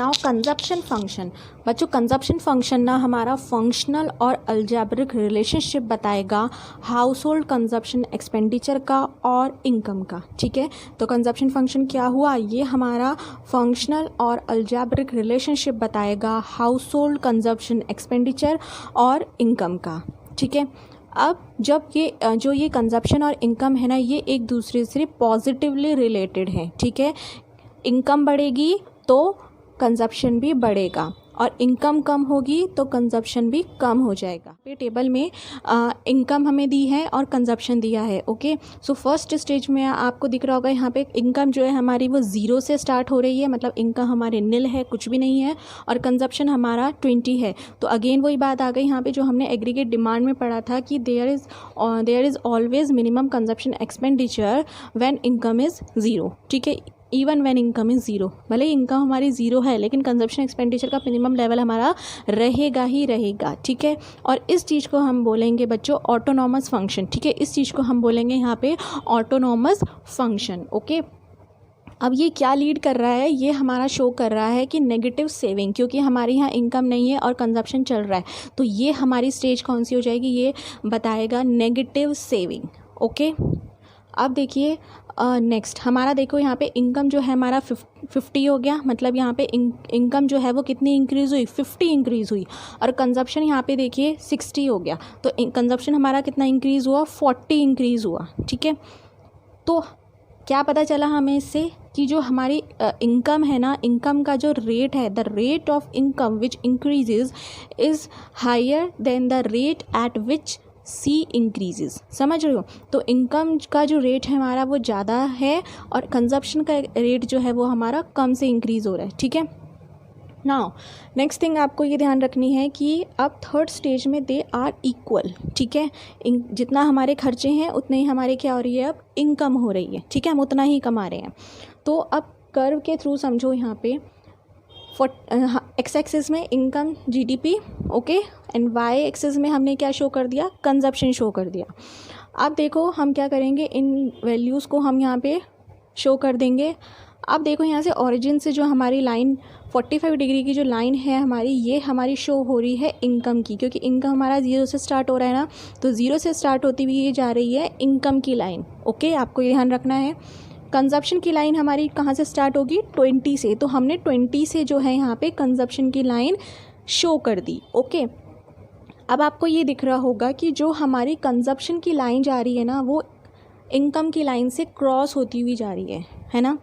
Now consumption function. बच्चों consumption function ना हमारा फंक्शनल और अलजेब्रिक रिलेशनशिप बताएगा हाउस होल्ड कंजप्शन एक्सपेंडिचर का और इनकम का। ठीक है, तो कंजप्शन फंक्शन क्या हुआ, ये हमारा फंक्शनल और अलजेब्रिक रिलेशनशिप बताएगा हाउस होल्ड कंजप्शन एक्सपेंडिचर और इनकम का। ठीक है, अब जब ये कंजप्शन और इनकम है ना, ये एक दूसरे से पॉजिटिवली रिलेटेड है। ठीक है, इनकम बढ़ेगी तो कंजप्शन भी बढ़ेगा और इनकम कम होगी तो कंजप्शन भी कम हो जाएगा। ये टेबल में इनकम हमें दी है और कंजप्शन दिया है। ओके, सो फर्स्ट स्टेज में आपको दिख रहा होगा यहाँ पे इनकम जो है हमारी वो 0 से स्टार्ट हो रही है, मतलब इनकम हमारे नील है, कुछ भी नहीं है, और कंजप्शन हमारा 20 है। तो अगेन वही बात आ गई यहाँ पे जो हमने एग्रीगेट डिमांड में पढ़ा था कि there is always minimum consumption expenditure when income is 0। ठीक है, इवन व्हेन इनकम इज़ 0, भले ही इनकम हमारी 0 है लेकिन कंजप्शन एक्सपेंडिचर का मिनिमम लेवल हमारा रहेगा ही रहेगा। ठीक है, और इस चीज़ को हम बोलेंगे बच्चों ऑटोनॉमस फंक्शन। ठीक है, इस चीज़ को हम बोलेंगे यहाँ पे ऑटोनॉमस फंक्शन। ओके, अब ये क्या लीड कर रहा है, ये हमारा शो कर रहा है कि नेगेटिव सेविंग, क्योंकि हमारे यहाँ इनकम नहीं है और कंजप्शन चल रहा है, तो ये हमारी स्टेज कौन सी हो जाएगी, ये बताएगा नेगेटिव सेविंग। ओके, अब देखिए नेक्स्ट हमारा देखो यहाँ पे इनकम जो है हमारा 50 हो गया, मतलब यहाँ पे इनकम जो है वो कितनी इंक्रीज़ हुई, 50 इंक्रीज़ हुई, और कंजप्शन यहाँ पे देखिए 60 हो गया, तो कंजप्शन हमारा कितना इंक्रीज़ हुआ, 40 इंक्रीज़ हुआ। ठीक है, तो क्या पता चला हमें इससे कि जो हमारी इनकम है ना, इनकम का जो रेट है, the rate of income which increases is higher than the rate at which C increases. समझ रहे हो, तो इनकम का जो रेट है हमारा वो ज़्यादा है और कंजप्शन का रेट जो है वो हमारा कम से इंक्रीज़ हो रहा है। ठीक है, नाउ नेक्स्ट थिंग आपको ये ध्यान रखनी है कि अब थर्ड स्टेज में दे आर इक्वल। ठीक है, जितना हमारे खर्चे हैं उतने ही हमारे क्या हो रही है, अब इनकम हो रही है। ठीक है, हम उतना ही कमा रहे हैं। तो अब कर्व के थ्रू समझो यहाँ पे एक्स एक्सिस में income GDP, okay, and Y axis में हमने क्या शो कर दिया, कंजप्शन शो कर दिया। अब देखो हम क्या करेंगे, इन वैल्यूज़ को हम यहाँ पे शो कर देंगे। अब देखो यहाँ से ओरिजिन से जो हमारी लाइन 45 डिग्री की जो लाइन है हमारी, ये हमारी शो हो रही है इनकम की, क्योंकि इनकम हमारा 0 से स्टार्ट हो रहा है ना, तो 0 से स्टार्ट होती हुई ये जा रही है इनकम की लाइन। ओके, आपको ये ध्यान रखना है। कंजप्शन की लाइन हमारी कहाँ से स्टार्ट होगी, 20 से, तो हमने 20 से जो है यहाँ पे कंजप्शन की लाइन शो कर दी। ओके, अब आपको ये दिख रहा होगा कि जो हमारी कंजप्शन की लाइन जा रही है ना, वो इनकम की लाइन से क्रॉस होती हुई जा रही है ना,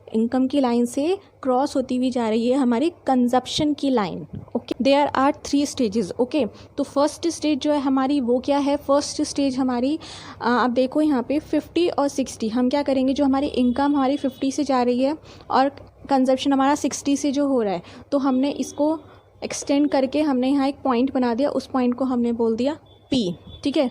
इनकम की लाइन से क्रॉस होती हुई जा रही है हमारी कंजप्शन की line. Okay, there are 3 stages. Okay, तो फर्स्ट स्टेज जो है हमारी वो क्या है, फर्स्ट स्टेज हमारी आप देखो यहाँ पे 50 और 60, हम क्या करेंगे, जो हमारी इनकम हमारी 50 से जा रही है और कंजप्शन हमारा 60 से जो हो रहा है, तो हमने इसको एक्सटेंड करके हमने यहाँ एक पॉइंट बना दिया, उस पॉइंट को हमने बोल दिया P। ठीक है,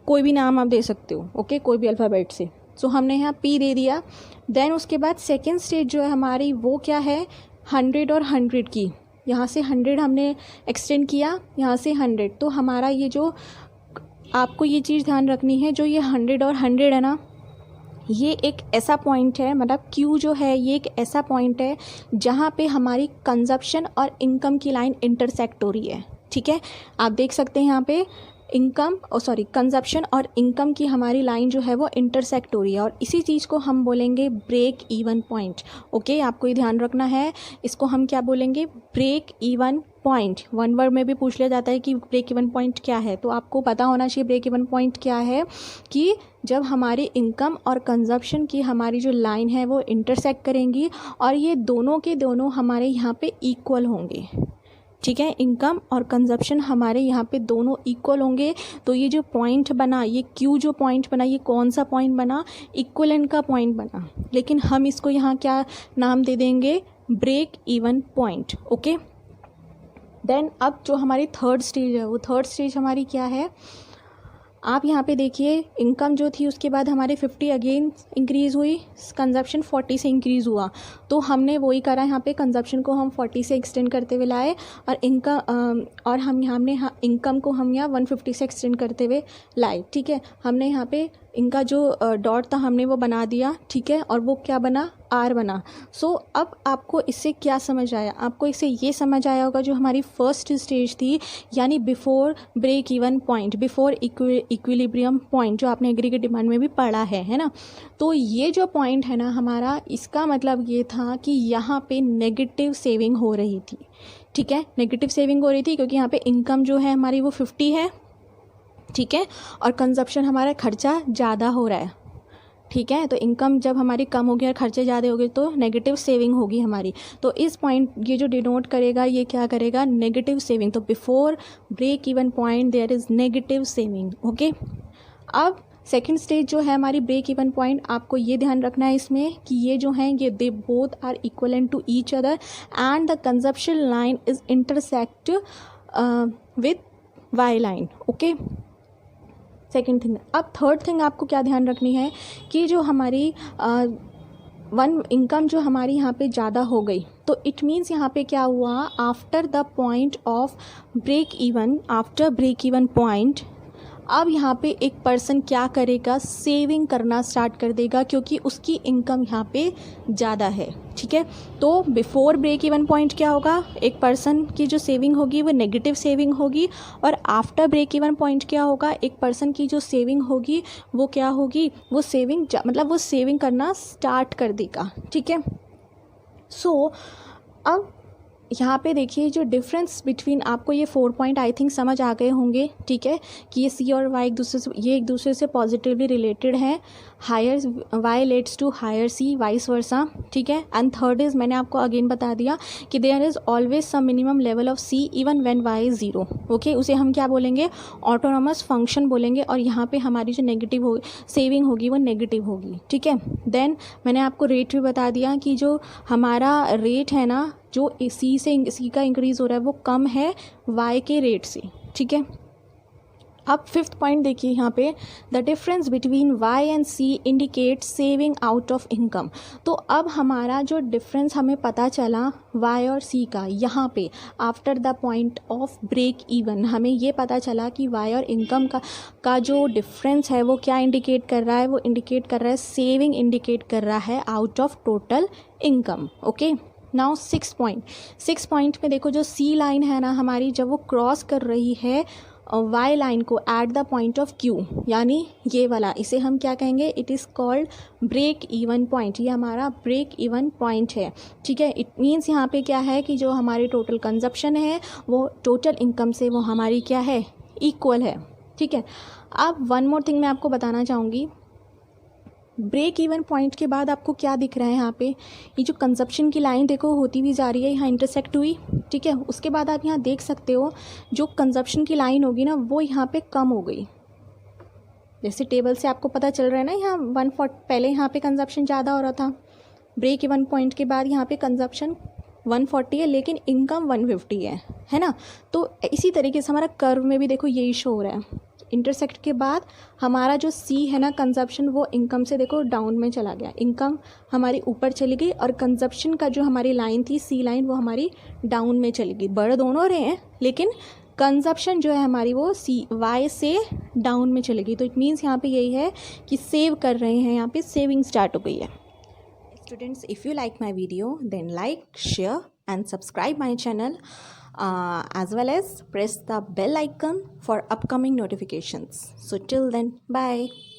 कोई भी नाम आप दे सकते हो। ओके, कोई भी अल्फ़ाबेट से, सो हमने यहाँ P दे दिया। देन उसके बाद सेकेंड स्टेज जो है हमारी वो क्या है, 100 और 100 की, यहाँ से 100 हमने एक्सटेंड किया, यहाँ से 100, तो हमारा ये जो आपको ये चीज़ ध्यान रखनी है, जो ये 100 और 100 है ना, ये एक ऐसा पॉइंट है, मतलब Q जो है ये एक ऐसा पॉइंट है जहाँ पे हमारी कंजप्शन और इनकम की लाइन इंटरसेक्ट हो रही है। ठीक है, आप देख सकते हैं यहाँ पे कंजप्शन और इनकम की हमारी लाइन जो है वो इंटरसेक्ट हो रही है, और इसी चीज़ को हम बोलेंगे ब्रेक इवन पॉइंट। ओके, आपको ये ध्यान रखना है, इसको हम क्या बोलेंगे, break even point. One word में भी पूछ लिया जाता है कि ब्रेक इवन पॉइंट क्या है, तो आपको पता होना चाहिए ब्रेक इवन पॉइंट क्या है, कि जब हमारी इनकम और कंजप्शन की हमारी जो लाइन है वो इंटरसेक्ट करेंगी और ये दोनों के दोनों हमारे यहाँ पे इक्वल होंगे। ठीक है, इनकम और कंजप्शन हमारे यहाँ पे दोनों इक्वल होंगे, तो ये जो पॉइंट बना, ये Q जो पॉइंट बना, ये कौन सा पॉइंट बना, इक्वलेंट का पॉइंट बना, लेकिन हम इसको यहाँ क्या नाम दे देंगे, break even point. Okay, then अब जो हमारी थर्ड स्टेज है, वो थर्ड स्टेज हमारी क्या है, आप यहाँ पे देखिए इनकम जो थी उसके बाद हमारे 50 अगेन इंक्रीज़ हुई, कंजप्शन 40 से इंक्रीज़ हुआ, तो हमने वही करा, यहाँ पे कंजप्शन को हम 40 से एक्सटेंड करते हुए लाए और हमने इनकम को हम यहाँ 150 से एक्सटेंड करते हुए लाए। ठीक है, हमने यहाँ पे इनका जो डॉट था हमने वो बना दिया, ठीक है, और वो क्या बना, आर बना। सो अब आपको इससे क्या समझ आया, आपको इससे ये समझ आया होगा जो हमारी फर्स्ट स्टेज थी, यानी before break even point, before equilibrium point, जो आपने एग्री की डिमांड में भी पढ़ा है ना। तो ये जो पॉइंट है ना हमारा, इसका मतलब ये था कि यहाँ पे नेगेटिव सेविंग हो रही थी, ठीक है, नेगेटिव सेविंग हो रही थी क्योंकि यहाँ पे इनकम जो है हमारी वो 50 है, ठीक है, और कंजप्शन हमारा खर्चा ज़्यादा हो रहा है, ठीक है। तो इनकम जब हमारी कम होगी और खर्चे ज़्यादा होगी तो नेगेटिव सेविंग होगी हमारी। तो इस पॉइंट ये जो डिनोट करेगा ये क्या करेगा, नेगेटिव सेविंग। तो before break even point there is negative saving, okay. अब सेकेंड स्टेज जो है हमारी ब्रेक इवन पॉइंट, आपको ये ध्यान रखना है इसमें कि ये जो हैं ये they both are equivalent to each other and the consumption line is intersect with Y line, okay. Second thing. अब थर्ड थिंग आपको क्या ध्यान रखनी है कि जो हमारी वन इनकम जो हमारी यहाँ पे ज़्यादा हो गई, तो इट मीन्स यहाँ पे क्या हुआ, after the point of break even, after break even point, अब यहाँ पे एक पर्सन क्या करेगा, सेविंग करना स्टार्ट कर देगा क्योंकि उसकी इनकम यहाँ पे ज़्यादा है, ठीक है। तो बिफोर ब्रेक इवन पॉइंट क्या होगा, एक पर्सन की जो सेविंग होगी वो नेगेटिव सेविंग होगी, और आफ्टर ब्रेक इवन पॉइंट क्या होगा, एक पर्सन की जो सेविंग होगी वो क्या होगी, वो सेविंग मतलब वो सेविंग करना स्टार्ट कर देगा, ठीक है। सो अब यहाँ पे देखिए जो डिफरेंस बिटवीन, आपको ये 4 पॉइंट आई थिंक समझ आ गए होंगे, ठीक है, कि ये सी और वाई एक दूसरे से पॉजिटिवली रिलेटेड है। Higher Y lets to higher C, vice versa, ठीक है। एंड थर्ड इज़, मैंने आपको अगेन बता दिया कि there is always some minimum level of C even when Y is 0, okay. उसे हम क्या बोलेंगे, ऑटोनॉमस फंक्शन बोलेंगे, और यहाँ पे हमारी जो नेगेटिव हो सेविंग होगी वो नेगेटिव होगी, ठीक है। देन मैंने आपको रेट भी बता दिया कि जो हमारा रेट है ना, जो सी का इंक्रीज़ हो रहा है वो कम है वाई के रेट से, ठीक है। अब फिफ्थ पॉइंट देखिए यहाँ पे, the difference between Y and C indicate saving out of income. तो अब हमारा जो डिफरेंस हमें पता चला वाई और सी का, यहाँ पे after the point of break even हमें ये पता चला कि वाई और इनकम का जो डिफरेंस है वो क्या इंडिकेट कर रहा है, वो इंडिकेट कर रहा है सेविंग, इंडिकेट कर रहा है out of total income, okay. Now six point में देखो जो सी लाइन है ना हमारी, जब वो क्रॉस कर रही है वाई लाइन को at the point of Q, यानी ये वाला, इसे हम क्या कहेंगे, it is called break even point. ये हमारा ब्रेक इवन पॉइंट है, ठीक है। इट मीन्स यहाँ पे क्या है कि जो हमारी टोटल कंजप्शन है वो टोटल इनकम से वो हमारी क्या है, इक्वल है, ठीक है। अब वन मोर थिंग मैं आपको बताना चाहूँगी, ब्रेक इवन पॉइंट के बाद आपको क्या दिख रहा है यहाँ पे, ये जो कंजप्शन की लाइन देखो होती भी जा रही है, यहाँ इंटरसेक्ट हुई, ठीक है। उसके बाद आप यहाँ देख सकते हो जो कंजप्शन की लाइन होगी ना वो यहाँ पे कम हो गई, जैसे टेबल से आपको पता चल रहा है ना, यहाँ 140 पहले यहाँ पे कंजप्शन ज़्यादा हो रहा था, ब्रेक इवन पॉइंट के बाद यहाँ पे कंजप्शन 140 है लेकिन इनकम 150 है ना। तो इसी तरीके से हमारा कर्व में भी देखो यही शो हो रहा है, इंटरसेक्ट के बाद हमारा जो सी है ना कंजप्शन, वो इनकम से देखो डाउन में चला गया, इनकम हमारी ऊपर चली गई और कंजप्शन का जो हमारी लाइन थी सी लाइन वो हमारी डाउन में चली गई। बढ़ दोनों रहे हैं लेकिन कंजप्शन जो है हमारी वो सी वाई से डाउन में चली गई। तो इट मीन्स यहाँ पे यही है कि सेव कर रहे हैं, यहाँ पे सेविंग स्टार्ट हो गई है। Students, if you like my video, then like, share and subscribe my channel, as well as press the bell icon for upcoming notifications. So till then, bye.